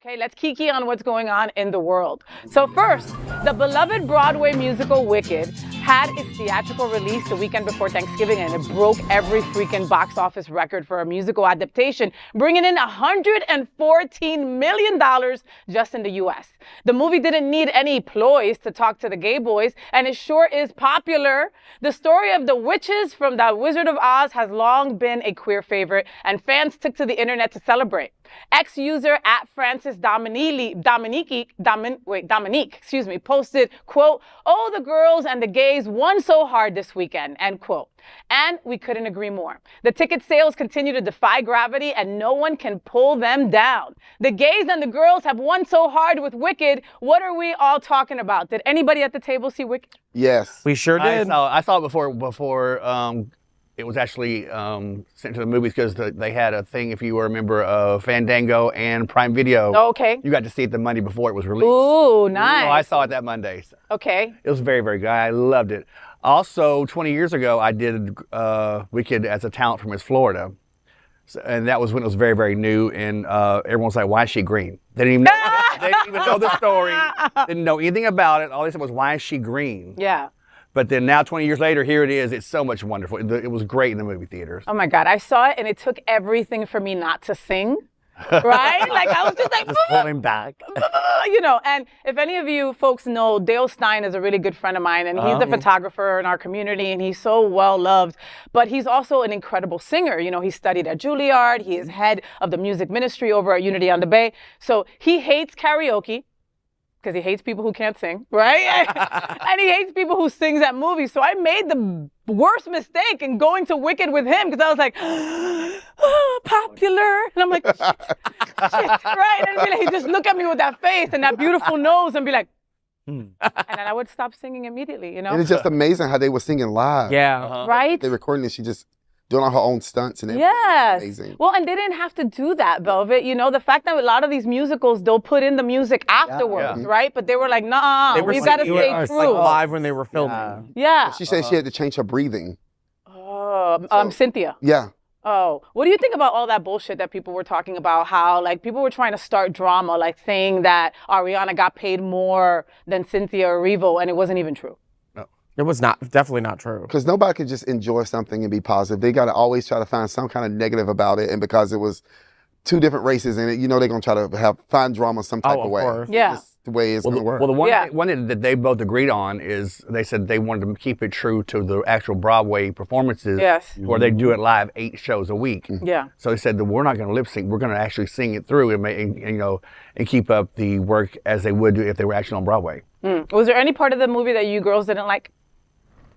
Okay, let's kiki on what's going on in the world. So first, the beloved Broadway musical Wicked had its theatrical release the weekend before Thanksgiving, and it broke every freaking box office record for a musical adaptation, bringing in $114 million just in the US. The movie didn't need any ploys to talk to the gay boys, and it sure is popular. The story of the witches from The Wizard of Oz has long been a queer favorite, and fans took to the internet to celebrate. Ex-user @FrancisDominique posted, quote, "Oh, the girls and the gays won so hard this weekend," end quote. And we couldn't agree more. The ticket sales continue to defy gravity, and no one can pull them down. The gays and the girls have won so hard with Wicked. What are we all talking about? Did anybody at the table see Wicked? Yes. We sure did. I saw it before it was actually sent to the movies, because they had a thing, if you were a member of Fandango and Prime Video. Oh, okay. You got to see it the Monday before it was released. Ooh, nice. So I saw it that Monday. Okay. It was very, very good. I loved it. Also, 20 years ago, I did Wicked as a talent from Miss Florida. So, and that was when it was very, very new, and everyone was like, "Why is she green?" They didn't even know the story. Didn't know anything about it. All they said was, "Why is she green?" Yeah. But then now, 20 years later, here it is. It's so much wonderful. It was great in the movie theaters. Oh my God, I saw it and it took everything for me not to sing, right? Like I was just like, Just holding back. you know, and if any of you folks know, Dale Stein is a really good friend of mine, and he's a photographer in our community, and he's so well loved, but he's also an incredible singer. You know, he studied at Juilliard. He is head of the music ministry over at Unity on the Bay. So he hates karaoke, because he hates people who can't sing, right? And he hates people who sings at movies. So I made the worst mistake in going to Wicked with him, because I was like, oh, popular. And I'm like, shit, right? And he'd just look at me with that face and that beautiful nose and be like, and then I would stop singing immediately, you know? And it's just amazing how they were singing live. Yeah. Right? They recording it, she just doing all her own stunts and everything. Yes. Amazing. Well, and they didn't have to do that, Velvet. You know, the fact that a lot of these musicals, they'll put in the music afterwards, right? But they were like, nah, we've got to stay true. Live when they were filming. Yeah. She said she had to change her breathing. Cynthia. Yeah. Oh, what do you think about all that bullshit that people were talking about? How, like, people were trying to start drama, like saying that Ariana got paid more than Cynthia Erivo, and it wasn't even true. It was definitely not true. Because nobody could just enjoy something and be positive. They got to always try to find some kind of negative about it. And because it was two different races in it, you know they're going to try to find drama some type of way. Course. Yeah. That's the way it's going to work. Well, the one that they both agreed on is they said they wanted to keep it true to the actual Broadway performances. Yes. Where they do it live 8 shows a week. Yeah. So they said that we're not going to lip sync. We're going to actually sing it through and keep up the work as they would do if they were actually on Broadway. Was there any part of the movie that you girls didn't like?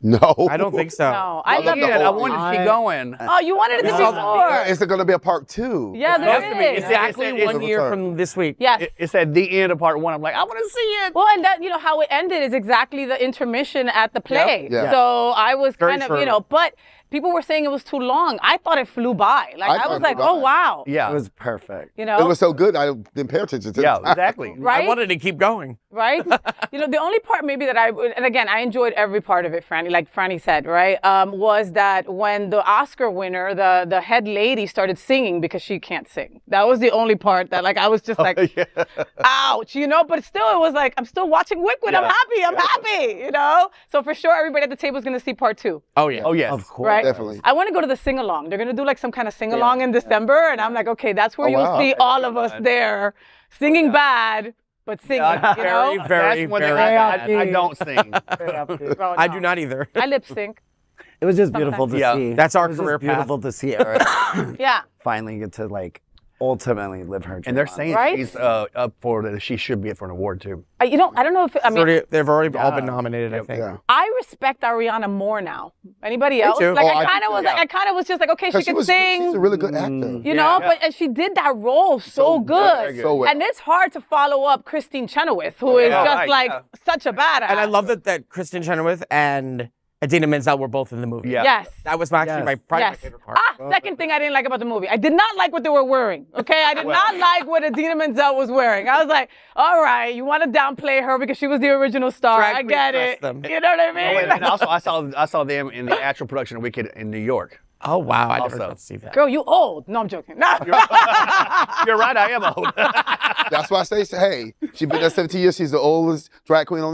No. I don't think so. No, I loved Yeah, it. I wanted to keep going. Oh, you wanted it to be more. Is there going to be a part 2? Yeah, there is. Exactly 1 year from this week. Yes. It said the end of part 1. I'm like, I want to see it. Well, and that, you know, how it ended is exactly the intermission at the play. Yeah. So I was Very kind of, true. you know, but people were saying it was too long. I thought it flew by. Like, I was like, oh, wow. Yeah. It was perfect. You It know? was so good, I didn't pay attention to it. Yeah, exactly. Right? I wanted to keep going. Right? You know, the only part maybe that and again, I enjoyed every part of it, Franny, like Franny said, right? Was that when the Oscar winner, the head lady started singing because she can't sing. That was the only part that, like, I was just like, ouch, you know? But still, it was like, I'm still watching Wicked. Yeah. I'm happy, you know? So for sure, everybody at the table is going to see part 2. Oh, yeah. Oh, yes. Of course. Right? Definitely. I want to go to the sing-along. They're going to do like some kind of sing-along in December. And I'm like, okay, that's where you'll wow. see all of us there singing bad, but singing, you know? Very, That's one very thing I bad. don't sing. Oh, I no. do not either. I lip sync. It was just beautiful to Yeah. see. That's our it was career just beautiful to see Eric Yeah. finally get to like ultimately live her dream. And they're on. saying Right? she's up for that. She should be up for an award too. You know, I don't know if, I mean, They've already all been nominated, I think. Yeah. I respect Ariana more now. Anybody else? too. Like, Oh, I I kind of do was too, like, I kind of was just like, okay, she can She's sing. a really good actor. You know, Yeah. but and she did that role so good. So well. And it's hard to follow up Christine Chenoweth, who is Yeah, just right, like yeah. such a badass. And I love that Kristen Chenoweth and Idina Menzel were both in the movie. Yeah. Yes. That was probably my Yes. favorite part. Second thing I didn't like about the movie. I did not like what they were wearing. Okay, I did not like what Idina Menzel was wearing. I was like, all right, you want to downplay her because she was the original star. Drag I get queen it. dress them. You know what I mean? Oh, and also, I saw them in the actual production of Wicked in New York. Oh, wow. I never Also. got to see that. Girl, you old. No, I'm joking. No. You're right, I am old. That's why I say, hey, she's been there 17 years. She's the oldest drag queen on